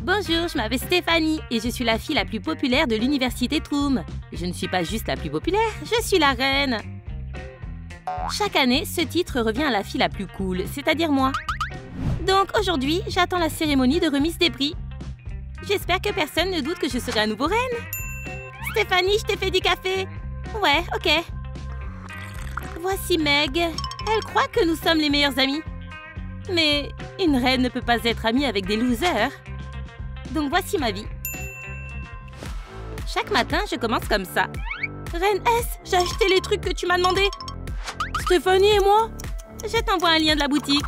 Bonjour, je m'appelle Stéphanie et je suis la fille la plus populaire de l'université Troom. Je ne suis pas juste la plus populaire, je suis la reine. Chaque année, ce titre revient à la fille la plus cool, c'est-à-dire moi. Donc aujourd'hui, j'attends la cérémonie de remise des prix. J'espère que personne ne doute que je serai à nouveau reine. Stéphanie, je t'ai fait du café. Ouais, ok. Voici Meg. Elle croit que nous sommes les meilleurs amis. Mais une reine ne peut pas être amie avec des losers. Donc voici ma vie. Chaque matin, je commence comme ça. Reine S, j'ai acheté les trucs que tu m'as demandé. Stéphanie et moi? Je t'envoie un lien de la boutique.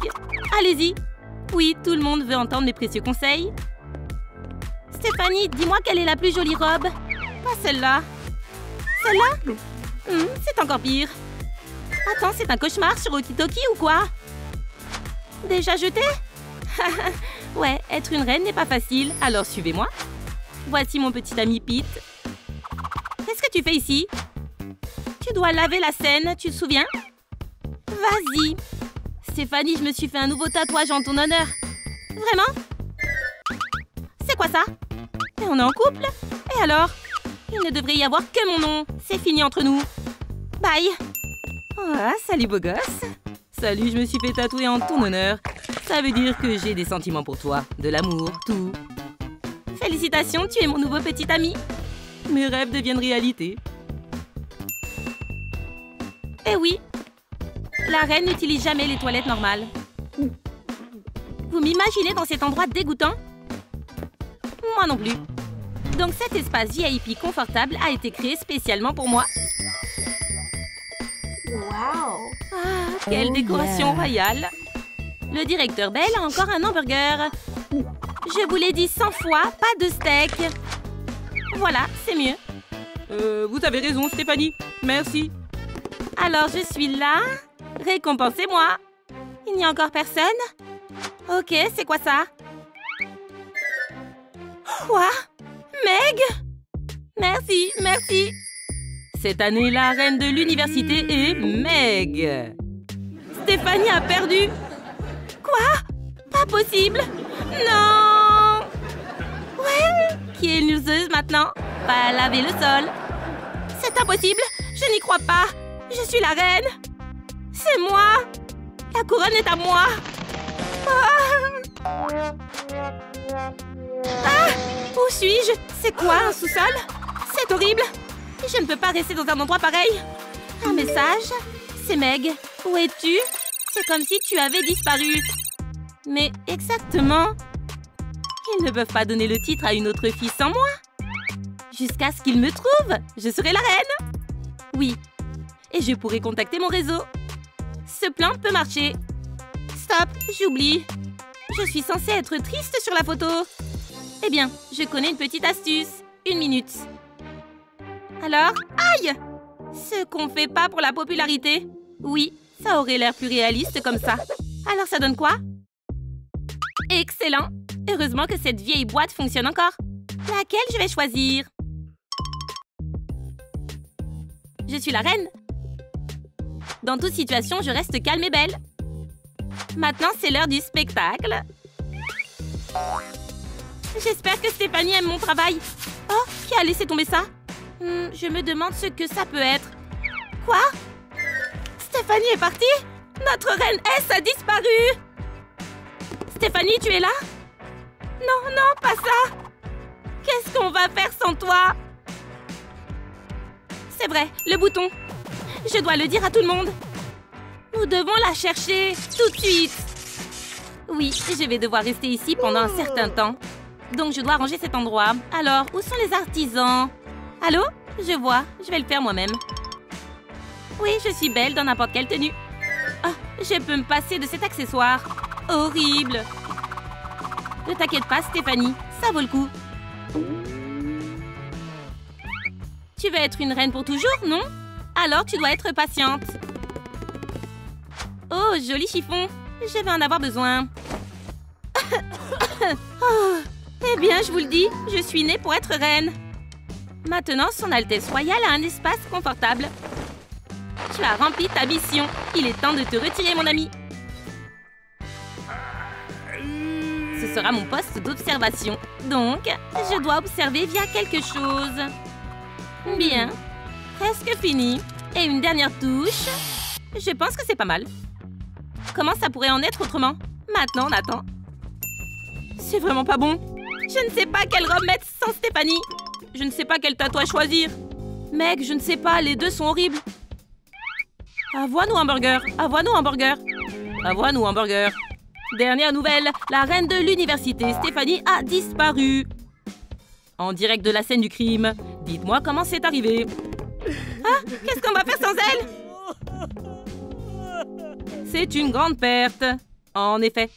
Allez-y. Oui, tout le monde veut entendre mes précieux conseils. Stéphanie, dis-moi quelle est la plus jolie robe. Pas celle-là. Celle-là? C'est encore pire. Attends, c'est un cauchemar sur Okitoki ou quoi? Déjà jeté? Ouais, être une reine n'est pas facile, alors suivez-moi. Voici mon petit ami Pete. Qu'est-ce que tu fais ici? Tu dois laver la scène, tu te souviens? Vas-y. Stéphanie, je me suis fait un nouveau tatouage en ton honneur. Vraiment? C'est quoi ça? Et on est en couple? Et alors? Il ne devrait y avoir que mon nom. C'est fini entre nous. Bye. Ah, salut beau gosse. Salut, je me suis fait tatouer en ton honneur. Ça veut dire que j'ai des sentiments pour toi, de l'amour, tout. Félicitations, tu es mon nouveau petit ami. Mes rêves deviennent réalité. Eh oui, la reine n'utilise jamais les toilettes normales. Vous m'imaginez dans cet endroit dégoûtant? Moi non plus. Donc cet espace VIP confortable a été créé spécialement pour moi. Wow! Ah, quelle décoration royale! Le directeur Bell a encore un hamburger. Je vous l'ai dit 100 fois, pas de steak. Voilà, c'est mieux. Vous avez raison, Stéphanie. Merci. Alors, je suis là. Récompensez-moi. Il n'y a encore personne? Ok, c'est quoi ça? Quoi? Meg? Merci, merci. Cette année, la reine de l'université est Meg. Stéphanie a perdu. Quoi? Pas possible. Non. Ouais. Qui est une loseuse maintenant? Va laver le sol. C'est impossible. Je n'y crois pas. Je suis la reine. C'est moi. La couronne est à moi. Ah, où suis-je? C'est quoi, un sous-sol? C'est horrible. Je ne peux pas rester dans un endroit pareil. Un message? C'est Meg. Où es-tu? C'est comme si tu avais disparu. Mais exactement. Ils ne peuvent pas donner le titre à une autre fille sans moi. Jusqu'à ce qu'ils me trouvent, je serai la reine. Oui. Et je pourrai contacter mon réseau. Ce plan peut marcher. Stop, j'oublie. Je suis censée être triste sur la photo. Eh bien, je connais une petite astuce. 1 minute. Alors, aïe! Ce qu'on fait pas pour la popularité. Oui, ça aurait l'air plus réaliste comme ça. Alors ça donne quoi? Excellent! Heureusement que cette vieille boîte fonctionne encore. Laquelle je vais choisir? Je suis la reine. Dans toute situation, je reste calme et belle. Maintenant, c'est l'heure du spectacle. J'espère que Stéphanie aime mon travail. Oh, qui a laissé tomber ça? Je me demande ce que ça peut être. Quoi? Stéphanie est partie? Notre reine S a disparu! Stéphanie, tu es là? Non, non, pas ça! Qu'est-ce qu'on va faire sans toi? C'est vrai, le bouton. Je dois le dire à tout le monde. Nous devons la chercher tout de suite. Oui, je vais devoir rester ici pendant un certain temps. Donc je dois ranger cet endroit. Alors, où sont les artisans? Allô? Je vois, je vais le faire moi-même. Oui, je suis belle dans n'importe quelle tenue. Oh, je peux me passer de cet accessoire. Horrible. Ne t'inquiète pas, Stéphanie, ça vaut le coup. Tu veux être une reine pour toujours, non? Alors tu dois être patiente. Oh, joli chiffon. Je vais en avoir besoin. Oh, eh bien, je vous le dis, je suis née pour être reine. Maintenant, Son Altesse Royale a un espace confortable. Tu as rempli ta mission. Il est temps de te retirer, mon ami. Ce sera mon poste d'observation. Donc, je dois observer via quelque chose. Bien. Presque fini. Et une dernière touche. Je pense que c'est pas mal. Comment ça pourrait en être autrement? Maintenant, on attend. C'est vraiment pas bon. Je ne sais pas quelle robe mettre sans Stéphanie. Je ne sais pas quel tatouage choisir. Meg, je ne sais pas, les deux sont horribles. Avoine ou hamburger? Avoine ou hamburger? Avoine ou hamburger? Dernière nouvelle, la reine de l'université, Stéphanie, a disparu. En direct de la scène du crime, dites-moi comment c'est arrivé. Ah, qu'est-ce qu'on va faire sans elle? C'est une grande perte. En effet.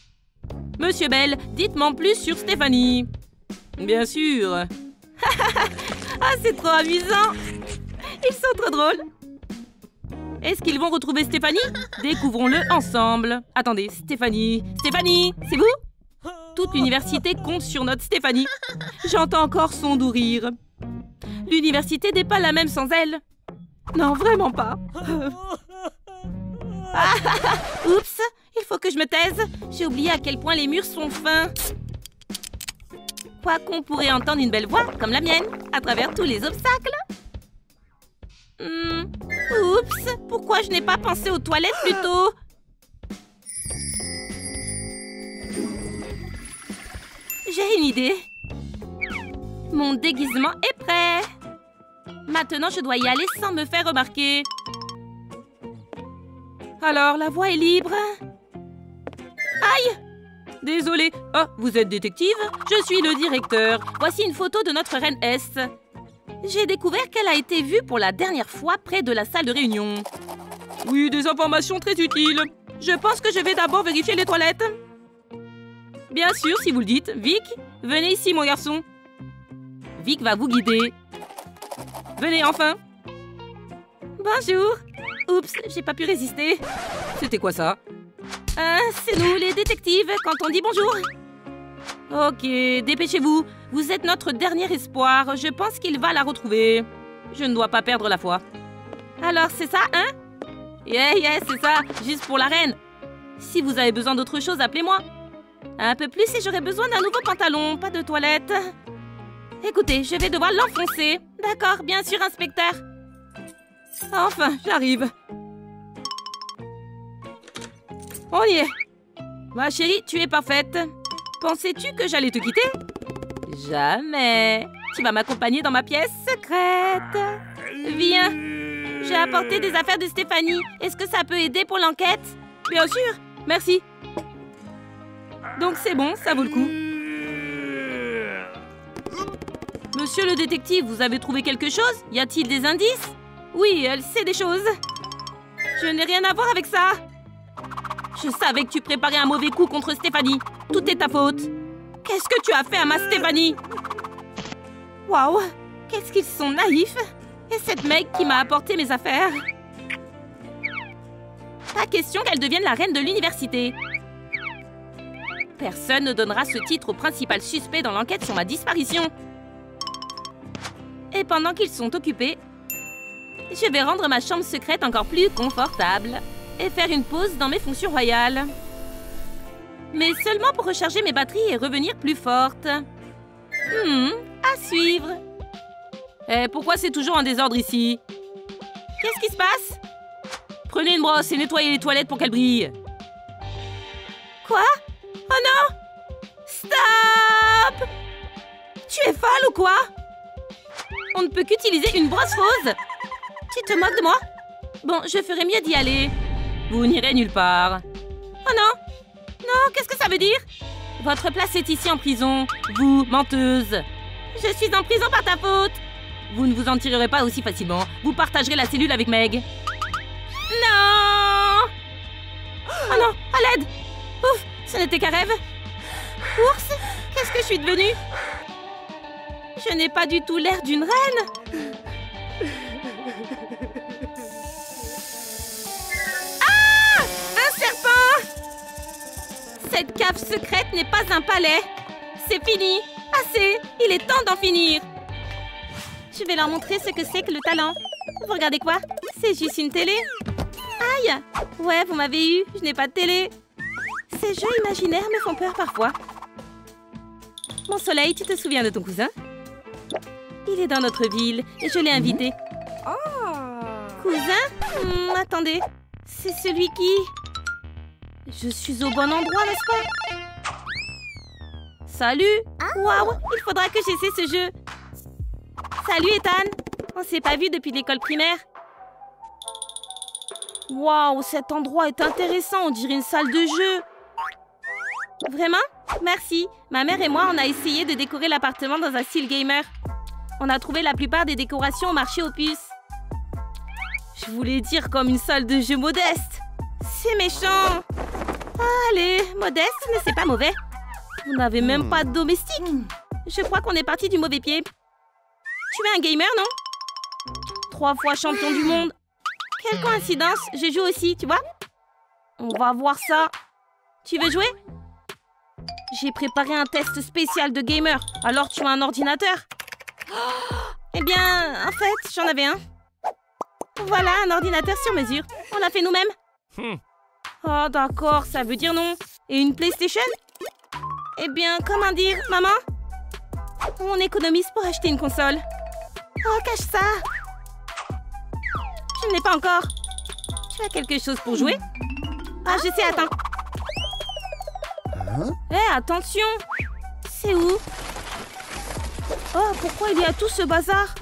Monsieur Bell, dites-moi plus sur Stéphanie. Bien sûr. Ah, c'est trop amusant. Ils sont trop drôles. Est-ce qu'ils vont retrouver Stéphanie? Découvrons-le ensemble. Attendez, Stéphanie. Stéphanie, c'est vous? Toute l'université compte sur notre Stéphanie. J'entends encore son doux rire. L'université n'est pas la même sans elle. Non, vraiment pas. Oups, il faut que je me taise. J'ai oublié à quel point les murs sont fins. Quoi qu'on pourrait entendre une belle voix, comme la mienne, à travers tous les obstacles. Oups, pourquoi je n'ai pas pensé aux toilettes plus tôt? J'ai une idée. Mon déguisement est prêt. Maintenant, je dois y aller sans me faire remarquer. Alors, la voie est libre. Aïe! Désolée. Oh, vous êtes détective? Je suis le directeur. Voici une photo de notre reine S. J'ai découvert qu'elle a été vue pour la dernière fois près de la salle de réunion. Oui, des informations très utiles. Je pense que je vais d'abord vérifier les toilettes. Bien sûr, si vous le dites. Vic, venez ici, mon garçon. Vic va vous guider. Venez enfin. Bonjour. Oups, j'ai pas pu résister. C'était quoi ça? C'est nous, les détectives, quand on dit bonjour. Ok, dépêchez-vous. Vous êtes notre dernier espoir. Je pense qu'il va la retrouver. Je ne dois pas perdre la foi. Alors, c'est ça, hein? Yeah, c'est ça. Juste pour la reine. Si vous avez besoin d'autre chose, appelez-moi. Un peu plus et j'aurai besoin d'un nouveau pantalon, pas de toilette. Écoutez, je vais devoir l'enfoncer. D'accord, bien sûr, inspecteur. Enfin, j'arrive. On y est. Ma chérie, tu es parfaite. Pensais-tu que j'allais te quitter? Jamais. Tu vas m'accompagner dans ma pièce secrète. Viens. J'ai apporté des affaires de Stéphanie. Est-ce que ça peut aider pour l'enquête? Bien sûr. Merci. Donc c'est bon, ça vaut le coup. Monsieur le détective, vous avez trouvé quelque chose? Y a-t-il des indices? Oui, elle sait des choses. Je n'ai rien à voir avec ça. Je savais que tu préparais un mauvais coup contre Stéphanie. Tout est ta faute. Qu'est-ce que tu as fait à ma Stéphanie? Waouh, qu'est-ce qu'ils sont naïfs. Et cette mec qui m'a apporté mes affaires. Pas question qu'elle devienne la reine de l'université. Personne ne donnera ce titre au principal suspect dans l'enquête sur ma disparition. Et pendant qu'ils sont occupés, je vais rendre ma chambre secrète encore plus confortable et faire une pause dans mes fonctions royales. Mais seulement pour recharger mes batteries et revenir plus forte. À suivre. Et pourquoi c'est toujours en désordre ici? Qu'est-ce qui se passe? Prenez une brosse et nettoyez les toilettes pour qu'elles brillent. Quoi? Oh non! Stop! Tu es folle ou quoi? On ne peut qu'utiliser une brosse rose. Tu te moques de moi? Bon, je ferais mieux d'y aller. Vous n'irez nulle part. Oh non! Non, qu'est-ce que ça veut dire? Votre place est ici en prison. Vous, menteuse. Je suis en prison par ta faute. Vous ne vous en tirerez pas aussi facilement. Vous partagerez la cellule avec Meg. Non! Oh non, à l'aide! Ouf, ce n'était qu'un rêve. Ours, qu'est-ce que je suis devenue? Je n'ai pas du tout l'air d'une reine. Ah! Un serpent! Cette cave secrète n'est pas un palais. C'est fini. Assez. Il est temps d'en finir. Je vais leur montrer ce que c'est que le talent. Vous regardez quoi? C'est juste une télé. Aïe! Ouais, vous m'avez eu. Je n'ai pas de télé. Ces jeux imaginaires me font peur parfois. Mon soleil, tu te souviens de ton cousin? Il est dans notre ville et je l'ai invité. Cousin? Attendez, c'est celui qui... Je suis au bon endroit, n'est-ce pas? Salut! Waouh, il faudra que j'essaie ce jeu. Salut, Ethan! On s'est pas vu depuis l'école primaire. Waouh, cet endroit est intéressant, on dirait une salle de jeu. Vraiment? Merci. Ma mère et moi, on a essayé de décorer l'appartement dans un style gamer. On a trouvé la plupart des décorations au marché aux puces. Je voulais dire comme une salle de jeu modeste. C'est méchant. Allez, modeste, mais c'est pas mauvais. Vous n'avez même pas de domestique. Je crois qu'on est parti du mauvais pied. Tu es un gamer, non? 3 fois champion du monde. Quelle coïncidence, je joue aussi, tu vois? On va voir ça. Tu veux jouer? J'ai préparé un test spécial de gamer. Alors tu as un ordinateur? Eh bien, en fait, j'en avais un. Voilà, un ordinateur sur mesure. On l'a fait nous-mêmes. Oh, d'accord, ça veut dire non. Et une PlayStation? Eh bien, comment dire, maman? On économise pour acheter une console. Oh, cache ça. Je ne l'ai pas encore. Tu as quelque chose pour jouer? Ah, je sais, attends. Hé, attention. C'est où? Oh, pourquoi il y a tout ce bazar?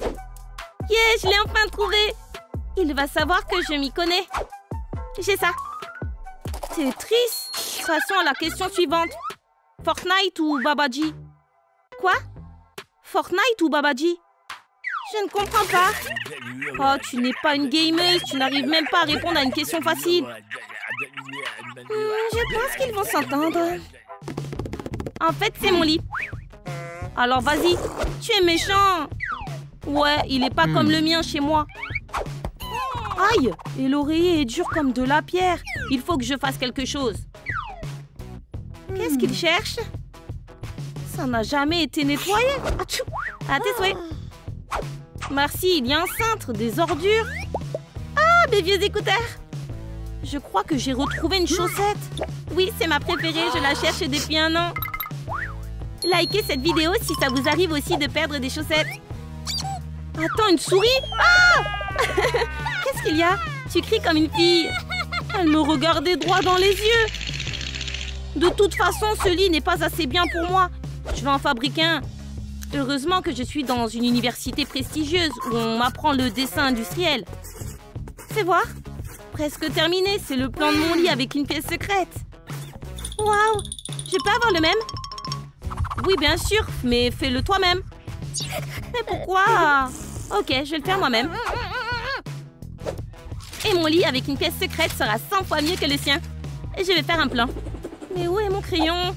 Yeah, je l'ai enfin trouvé. Il va savoir que je m'y connais. J'ai ça. Tetris. Passons à la question suivante. Fortnite ou Babaji? Quoi? Fortnite ou Babaji? Je ne comprends pas. Oh, tu n'es pas une gameuse. Tu n'arrives même pas à répondre à une question facile. Je pense qu'ils vont s'entendre. En fait, c'est mon lit. Alors, vas-y. Tu es méchant. Ouais, il n'est pas comme le mien chez moi. Aïe! Et l'oreiller est dur comme de la pierre. Il faut que je fasse quelque chose. Qu'est-ce qu'il cherche? Ça n'a jamais été nettoyé. Atchou! À tes souhaits. Merci, il y a un cintre, des ordures. Ah, mes vieux écouteurs. Je crois que j'ai retrouvé une chaussette. Oui, c'est ma préférée, je la cherche depuis un an. Likez cette vidéo si ça vous arrive aussi de perdre des chaussettes. Attends, une souris? Ah! Qu'est-ce qu'il y a? Tu cries comme une fille. Elle me regardait droit dans les yeux. De toute façon, ce lit n'est pas assez bien pour moi. Je vais en fabriquer un. Heureusement que je suis dans une université prestigieuse où on m'apprend le dessin industriel. Fais voir. Presque terminé, c'est le plan de mon lit avec une pièce secrète. Waouh! Je peux avoir le même? Oui, bien sûr, mais fais-le toi-même. Mais pourquoi? Ok, je vais le faire moi-même. Et mon lit avec une pièce secrète sera 100 fois mieux que le sien. Et je vais faire un plan. Mais où est mon crayon?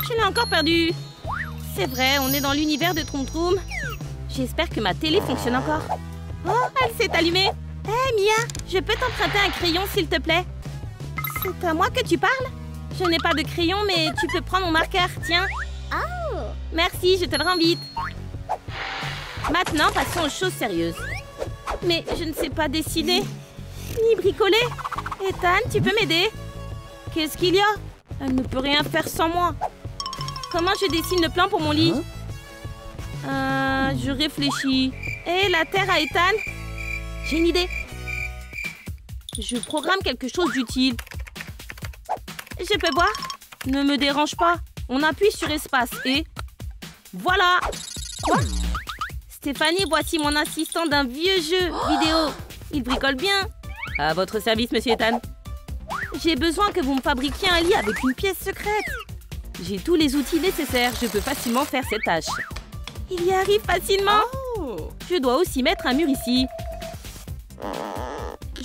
Je l'ai encore perdu. C'est vrai, on est dans l'univers de Troum Troum. J'espère que ma télé fonctionne encore. Oh, elle s'est allumée. Hé, Mia, je peux t'emprunter un crayon, s'il te plaît? C'est à moi que tu parles? Je n'ai pas de crayon, mais tu peux prendre mon marqueur, tiens. Oh. Merci, je te le rends vite. Maintenant, passons aux choses sérieuses. Mais je ne sais pas dessiner, ni bricoler. Ethan, tu peux m'aider? Qu'est-ce qu'il y a? Elle ne peut rien faire sans moi. Comment je dessine le plan pour mon lit? Je réfléchis. Et la terre à Ethan? J'ai une idée. Je programme quelque chose d'utile. Je peux voir? Ne me dérange pas. On appuie sur espace et... Voilà! Quoi? Stéphanie, voici mon assistant d'un vieux jeu vidéo. Il bricole bien. À votre service, monsieur Ethan. J'ai besoin que vous me fabriquiez un lit avec une pièce secrète. J'ai tous les outils nécessaires. Je peux facilement faire cette tâche. Il y arrive facilement. Je dois aussi mettre un mur ici.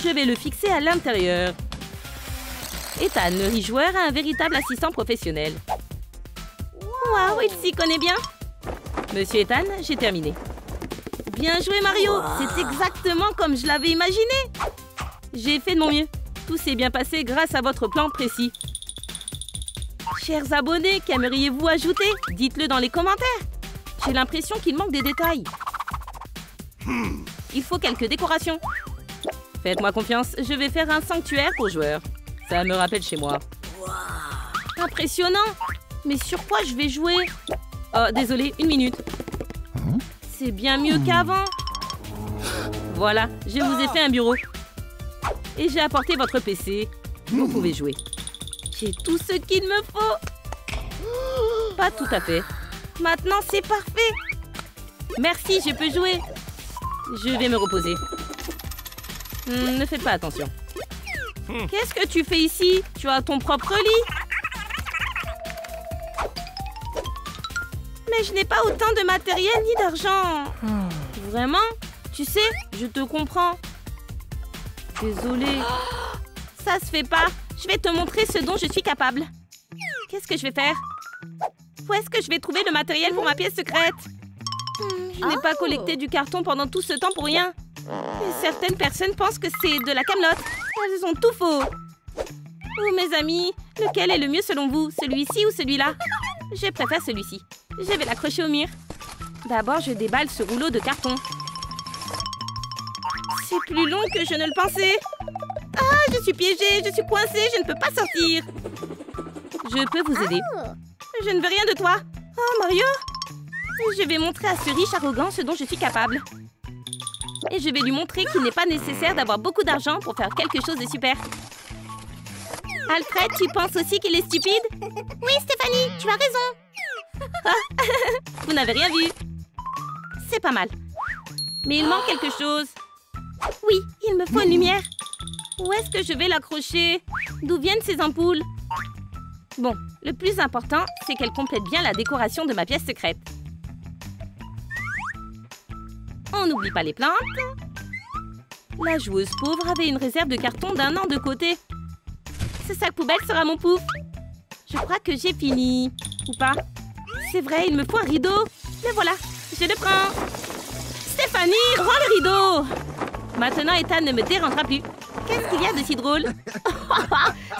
Je vais le fixer à l'intérieur. Ethan, le riche joueur, a un véritable assistant professionnel. Waouh, il s'y connaît bien. Monsieur Ethan, j'ai terminé. Bien joué, Mario. C'est exactement comme je l'avais imaginé. J'ai fait de mon mieux. Tout s'est bien passé grâce à votre plan précis. Chers abonnés, qu'aimeriez-vous ajouter? Dites-le dans les commentaires. J'ai l'impression qu'il manque des détails. Il faut quelques décorations. Faites-moi confiance, je vais faire un sanctuaire pour joueurs. Ça me rappelle chez moi. Impressionnant. Mais sur quoi je vais jouer? Oh, désolé, une minute. C'est bien mieux qu'avant. Voilà, je vous ai fait un bureau. Et j'ai apporté votre PC. Vous pouvez jouer. J'ai tout ce qu'il me faut. Pas tout à fait. Maintenant, c'est parfait. Merci, je peux jouer. Je vais me reposer. Ne faites pas attention. Qu'est-ce que tu fais ici? Tu as ton propre lit? Mais je n'ai pas autant de matériel ni d'argent. Vraiment? Tu sais, je te comprends. Désolée. Ça se fait pas. Je vais te montrer ce dont je suis capable. Qu'est-ce que je vais faire? Où est-ce que je vais trouver le matériel pour ma pièce secrète? Je n'ai pas collecté du carton pendant tout ce temps pour rien. Et certaines personnes pensent que c'est de la camelote. Elles ont tout faux. Oh, mes amis, lequel est le mieux selon vous? Celui-ci ou celui-là? Je préfère celui-ci. Je vais l'accrocher au mur. D'abord, je déballe ce rouleau de carton. C'est plus long que je ne le pensais. Ah, je suis piégée, je suis coincée, je ne peux pas sortir. Je peux vous aider. Je ne veux rien de toi. Oh, Mario. Je vais montrer à ce riche arrogant ce dont je suis capable. Et je vais lui montrer qu'il n'est pas nécessaire d'avoir beaucoup d'argent pour faire quelque chose de super. Alfred, tu penses aussi qu'il est stupide? Oui, Stéphanie, tu as raison. Ah, vous n'avez rien vu. C'est pas mal. Mais il manque quelque chose. Oui, il me faut une lumière. Où est-ce que je vais l'accrocher? D'où viennent ces ampoules? Bon, le plus important, c'est qu'elle complète bien la décoration de ma pièce secrète. On n'oublie pas les plantes. La joueuse pauvre avait une réserve de carton d'1 an de côté. Ce sac poubelle sera mon pouf. Je crois que j'ai fini. Ou pas? C'est vrai, il me faut un rideau. Le voilà, je le prends. Stéphanie, rends le rideau. Maintenant, Ethan ne me dérangera plus. Qu'est-ce qu'il y a de si drôle?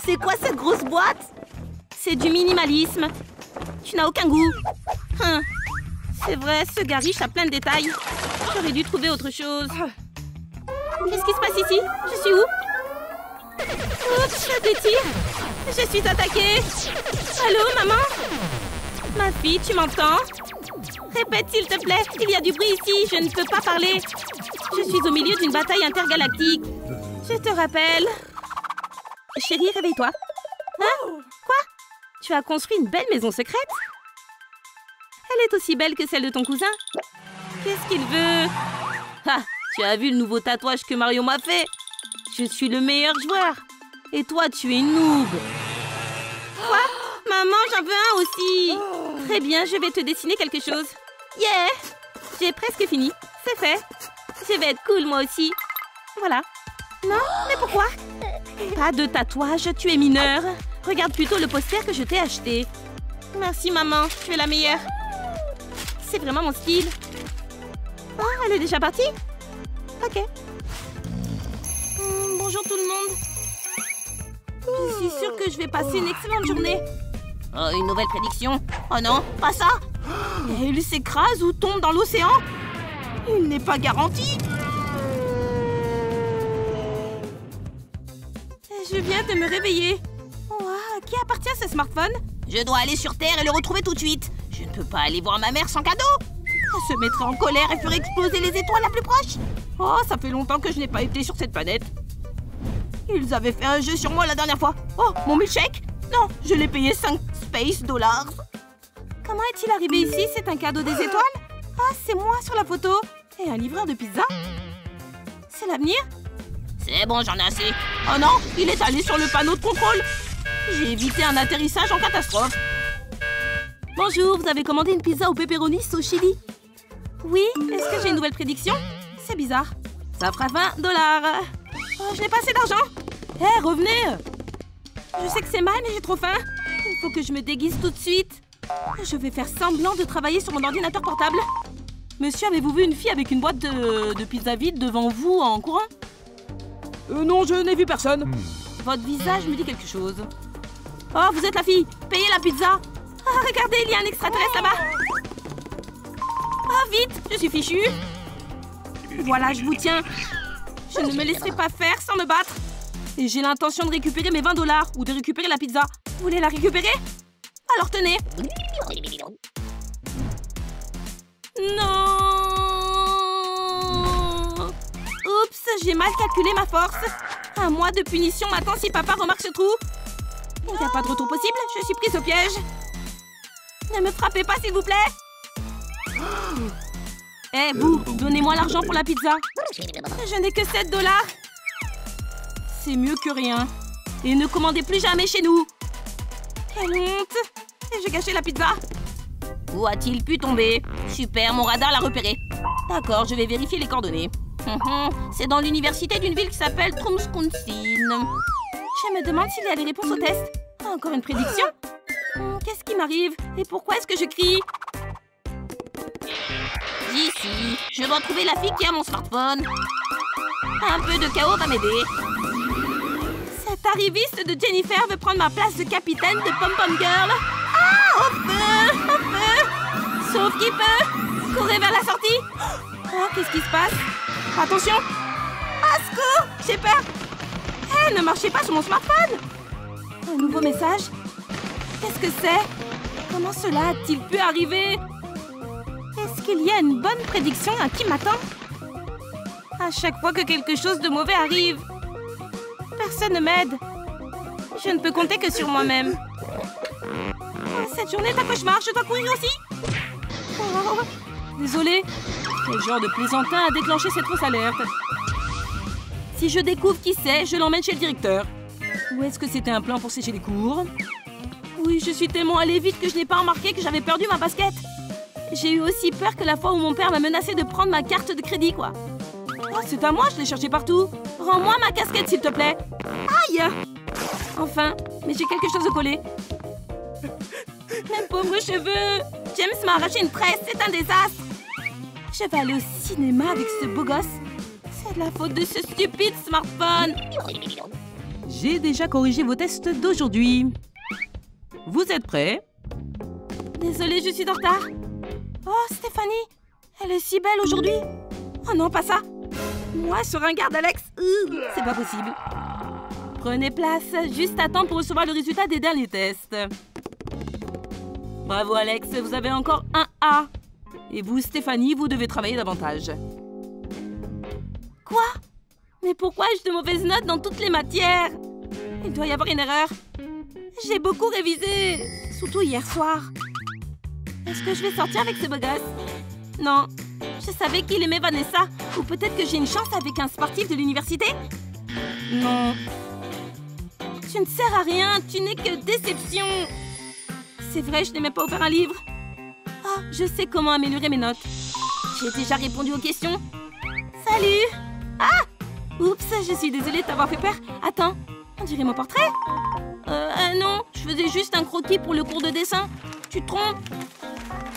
C'est quoi cette grosse boîte? C'est du minimalisme. Tu n'as aucun goût. C'est vrai, ce gars riche a plein de détails. J'aurais dû trouver autre chose. Qu'est-ce qui se passe ici? Je suis où? Oups, je détire. Je suis attaquée. Allô, maman? Ma fille, tu m'entends? Répète, s'il te plaît. Il y a du bruit ici. Je ne peux pas parler. Je suis au milieu d'une bataille intergalactique. Je te rappelle. Chérie, réveille-toi. Hein? Quoi? Tu as construit une belle maison secrète? Elle est aussi belle que celle de ton cousin. Qu'est-ce qu'il veut? Ah, tu as vu le nouveau tatouage que Mario m'a fait? Je suis le meilleur joueur. Et toi, tu es une noob. Quoi? Maman, j'en veux un aussi. Très bien, je vais te dessiner quelque chose. Yeah! J'ai presque fini. C'est fait. Je vais être cool, moi aussi. Voilà. Non? Mais pourquoi? Pas de tatouage, tu es mineur. Regarde plutôt le poster que je t'ai acheté. Merci, maman. Tu es la meilleure. C'est vraiment mon style. Oh, elle est déjà partie? Ok. Bonjour tout le monde. Je suis sûre que je vais passer une excellente journée. Oh, une nouvelle prédiction. Oh non, pas ça. Et il s'écrase ou tombe dans l'océan. Il n'est pas garanti. Je viens de me réveiller. Oh, à qui appartient ce smartphone? Je dois aller sur Terre et le retrouver tout de suite. Je ne peux pas aller voir ma mère sans cadeau. Elle se mettrait en colère et ferait exploser les étoiles la plus proche. Oh, ça fait longtemps que je n'ai pas été sur cette planète. Ils avaient fait un jeu sur moi la dernière fois. Oh, mon milkshake? Non, je l'ai payé 5 space dollars. Comment est-il arrivé ici? C'est un cadeau des étoiles? Ah, c'est moi sur la photo. Et un livreur de pizza? C'est l'avenir? C'est bon, j'en ai assez. Oh non, il est allé sur le panneau de contrôle. J'ai évité un atterrissage en catastrophe. Bonjour, vous avez commandé une pizza au pepperoni au chili? Oui, est-ce que j'ai une nouvelle prédiction? C'est bizarre. Ça fera 20 $. Oh, je n'ai pas assez d'argent. Hé, revenez! Je sais que c'est mal, mais j'ai trop faim. Il faut que je me déguise tout de suite. Je vais faire semblant de travailler sur mon ordinateur portable. Monsieur, avez-vous vu une fille avec une boîte de pizza vide devant vous en courant? Non, je n'ai vu personne. Votre visage me dit quelque chose. Oh, vous êtes la fille. Payez la pizza. Ah, regardez, il y a un extraterrestre là-bas. Ah, vite, je suis fichue. Voilà, je vous tiens. Je ne me laisserai pas faire sans me battre. Et j'ai l'intention de récupérer mes 20 $ ou de récupérer la pizza. Vous voulez la récupérer? Alors tenez. j'ai mal calculé ma force. Un mois de punition m'attend si papa remarque ce trou. Il n'y a pas de retour possible, je suis prise au piège. Ne me frappez pas, s'il vous plaît. Eh, vous, donnez-moi l'argent pour la pizza. Je n'ai que 7 $. C'est mieux que rien. Et ne commandez plus jamais chez nous. Quelle honte. Et j'ai gâché la pizza. Où a-t-il pu tomber? Super, mon radar l'a repéré. D'accord, je vais vérifier les coordonnées. C'est dans l'université d'une ville qui s'appelle Tromskunsin. Je me demande s'il y a les réponses au test. Encore une prédiction? Qu'est-ce qui m'arrive? Et pourquoi est-ce que je crie? Ici, je dois trouver la fille qui a mon smartphone. Un peu de chaos va m'aider. Cette arriviste de Jennifer veut prendre ma place de capitaine de Pom Pom Girl. Ah, au feu! Au feu! Sauf qui peut! Courez vers la sortie! Oh, qu'est-ce qui se passe? Attention! À secours! J'ai peur! Hé, ne marchez pas sur mon smartphone! Un nouveau message? Qu'est-ce que c'est? Comment cela a-t-il pu arriver? Est-ce qu'il y a une bonne prédiction à qui m'attend? À chaque fois que quelque chose de mauvais arrive, personne ne m'aide. Je ne peux compter que sur moi-même. Cette journée est un cauchemar, je dois courir aussi. Oh, désolée. Quel genre de plaisantin a déclenché cette fausse alerte? Si je découvre qui c'est, je l'emmène chez le directeur. Ou est-ce que c'était un plan pour sécher les cours? Oui, je suis tellement allée vite que je n'ai pas remarqué que j'avais perdu ma basket. J'ai eu aussi peur que la fois où mon père m'a menacé de prendre ma carte de crédit, quoi. Oh, c'est à moi, je l'ai cherché partout. Rends-moi ma casquette, s'il te plaît. Aïe! Enfin, mais j'ai quelque chose de collé. Mes pauvres cheveux! James m'a arraché une tresse, c'est un désastre. Je vais aller au cinéma avec ce beau gosse. C'est de la faute de ce stupide smartphone. J'ai déjà corrigé vos tests d'aujourd'hui. Vous êtes prêts? Désolée, je suis en retard. Oh, Stéphanie, elle est si belle aujourd'hui. Oh non, pas ça. Moi, sur un garde, Alex, c'est pas possible. Prenez place, juste à temps pour recevoir le résultat des derniers tests. Bravo, Alex, vous avez encore un A. Et vous, Stéphanie, vous devez travailler davantage. Quoi? Mais pourquoi ai-je de mauvaises notes dans toutes les matières? Il doit y avoir une erreur. J'ai beaucoup révisé, surtout hier soir. Est-ce que je vais sortir avec ce beau gosse? Non. Je savais qu'il aimait Vanessa. Ou peut-être que j'ai une chance avec un sportif de l'université? Non. Tu ne sers à rien. Tu n'es que déception. C'est vrai, je n'ai même pas ouvert un livre. Ah, je sais comment améliorer mes notes. J'ai déjà répondu aux questions. Salut! Ah! Oups, je suis désolée de t'avoir fait peur. Attends, on dirait mon portrait? Non, je faisais juste un croquis pour le cours de dessin. Tu te trompes?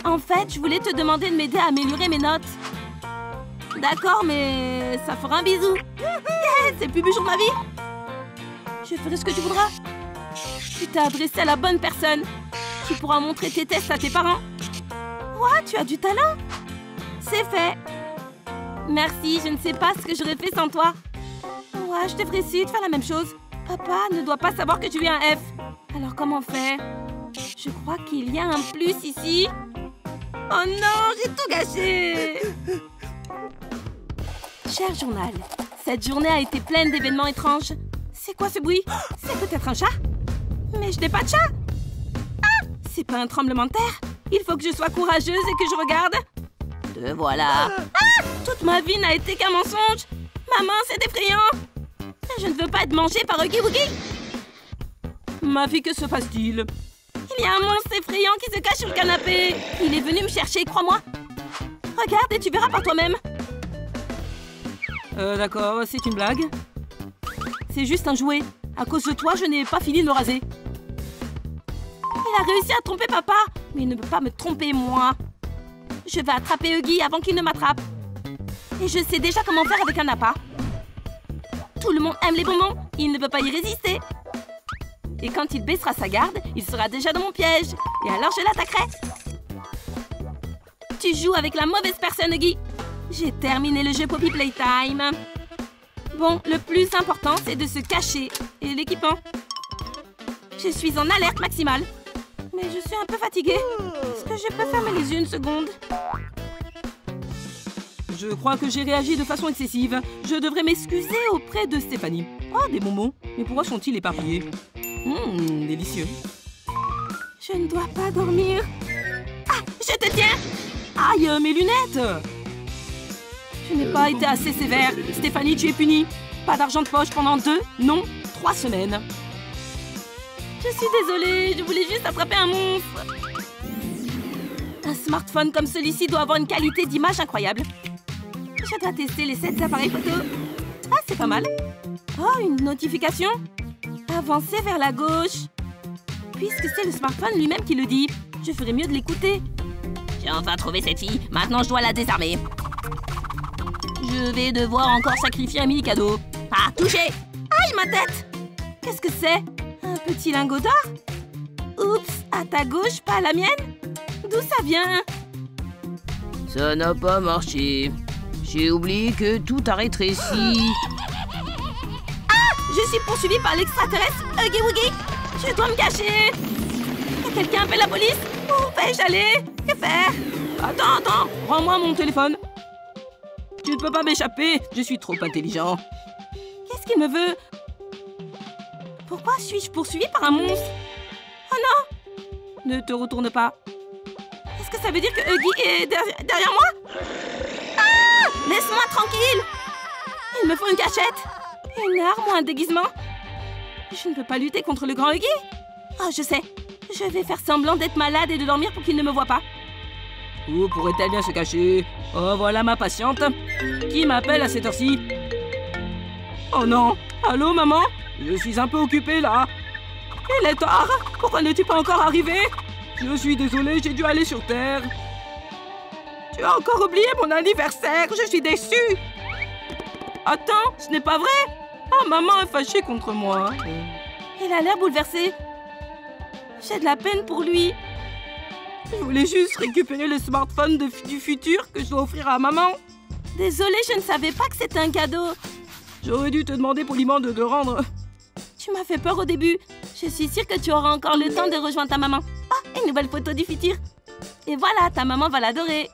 En fait, je voulais te demander de m'aider à améliorer mes notes. D'accord, mais ça fera un bisou. Yeah, c'est le plus beau jour de ma vie. Je ferai ce que tu voudras. Tu t'es adressé à la bonne personne. Tu pourras montrer tes tests à tes parents. Quoi, tu as du talent? C'est fait. Merci, je ne sais pas ce que j'aurais fait sans toi. Ouais, je devrais essayer de faire la même chose. Papa ne doit pas savoir que tu es un F. Alors comment faire? Je crois qu'il y a un plus ici. Oh non, j'ai tout gâché. Cher journal, cette journée a été pleine d'événements étranges. C'est quoi ce bruit? C'est peut-être un chat? Mais je n'ai pas de chat. Ah, c'est pas un tremblement de terre. Il faut que je sois courageuse et que je regarde. Te voilà. Ah, toute ma vie n'a été qu'un mensonge. Maman, c'est effrayant. Je ne veux pas être mangée par Huggy Wuggy. Ma fille, que se passe-t-il? Il y a un monstre effrayant qui se cache sur le canapé. Il est venu me chercher, crois-moi. Regarde et tu verras par toi-même. D'accord, c'est une blague. C'est juste un jouet. À cause de toi, je n'ai pas fini de me raser. Il a réussi à tromper papa, mais il ne peut pas me tromper, moi. Je vais attraper Huggy avant qu'il ne m'attrape. Et je sais déjà comment faire avec un appât. Tout le monde aime les bonbons. Il ne peut pas y résister. Et quand il baissera sa garde, il sera déjà dans mon piège. Et alors je l'attaquerai. Tu joues avec la mauvaise personne, Huggy. J'ai terminé le jeu Poppy Playtime. Bon, le plus important, c'est de se cacher. Et l'équipement. Je suis en alerte maximale. Mais je suis un peu fatiguée. Est-ce que je peux fermer les yeux une seconde? Je crois que j'ai réagi de façon excessive. Je devrais m'excuser auprès de Stéphanie. Oh, des bonbons. Mais pourquoi sont-ils éparpillés? Délicieux. Je ne dois pas dormir. Ah, je te tiens! Aïe, mes lunettes! Je n'ai pas été assez sévère. Stéphanie, tu es punie. Pas d'argent de poche pendant 2, non, 3 semaines. Je suis désolée, je voulais juste attraper un monstre. Un smartphone comme celui-ci doit avoir une qualité d'image incroyable. Je dois tester les 7 appareils photo. Ah, c'est pas mal. Oh, une notification. Avancez vers la gauche. Puisque c'est le smartphone lui-même qui le dit, je ferais mieux de l'écouter. J'ai enfin trouvé cette fille. Maintenant, je dois la désarmer. Je vais devoir encore sacrifier un mini-cadeau. Ah, touché! Aïe, ma tête! Qu'est-ce que c'est? Un petit lingot d'or? Oups, à ta gauche, pas à la mienne? D'où ça vient? Ça n'a pas marché. J'ai oublié que tout a rétréci. Ah! Je suis poursuivie par l'extraterrestre Huggy Wuggy! Je dois me cacher! Que quelqu'un appelle la police? Où vais-je aller? Que faire? Attends, rends-moi mon téléphone. Tu ne peux pas m'échapper, je suis trop intelligent. Qu'est-ce qu'il me veut? Pourquoi suis-je poursuivie par un monstre? Oh non! Ne te retourne pas. Est-ce que ça veut dire que Huggy est derrière moi? Ah! Laisse-moi tranquille! Il me faut une cachette. Une arme ou un déguisement? Je ne peux pas lutter contre le grand Huggy. Oh, je sais. Je vais faire semblant d'être malade et de dormir pour qu'il ne me voie pas. Où pourrait-elle bien se cacher? Oh, voilà ma patiente. Qui m'appelle à cette heure-ci? Oh non! Allô, maman? Je suis un peu occupée, là. Il est tard. Pourquoi n'es-tu pas encore arrivé? Je suis désolée, j'ai dû aller sur Terre. Tu as encore oublié mon anniversaire. Je suis déçue. Attends, ce n'est pas vrai? Ah, maman est fâchée contre moi. Il a l'air bouleversé. J'ai de la peine pour lui. Je voulais juste récupérer le smartphone du futur que je dois offrir à maman. Désolée, je ne savais pas que c'était un cadeau. J'aurais dû te demander poliment de le rendre. Tu m'as fait peur au début. Je suis sûre que tu auras encore le temps de rejoindre ta maman. Ah, une nouvelle photo du futur. Et voilà, ta maman va l'adorer.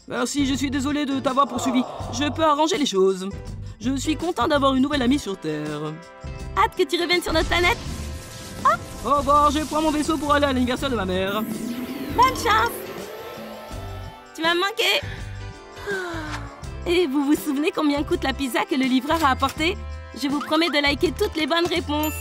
Merci, je suis désolée de t'avoir poursuivi. Je peux arranger les choses. Je suis content d'avoir une nouvelle amie sur Terre. Hâte que tu reviennes sur notre planète. Au revoir, je prends mon vaisseau pour aller à l'anniversaire de ma mère. Bonne chance. Tu m'as manqué. Et vous vous souvenez combien coûte la pizza que le livreur a apportée? Je vous promets de liker toutes les bonnes réponses.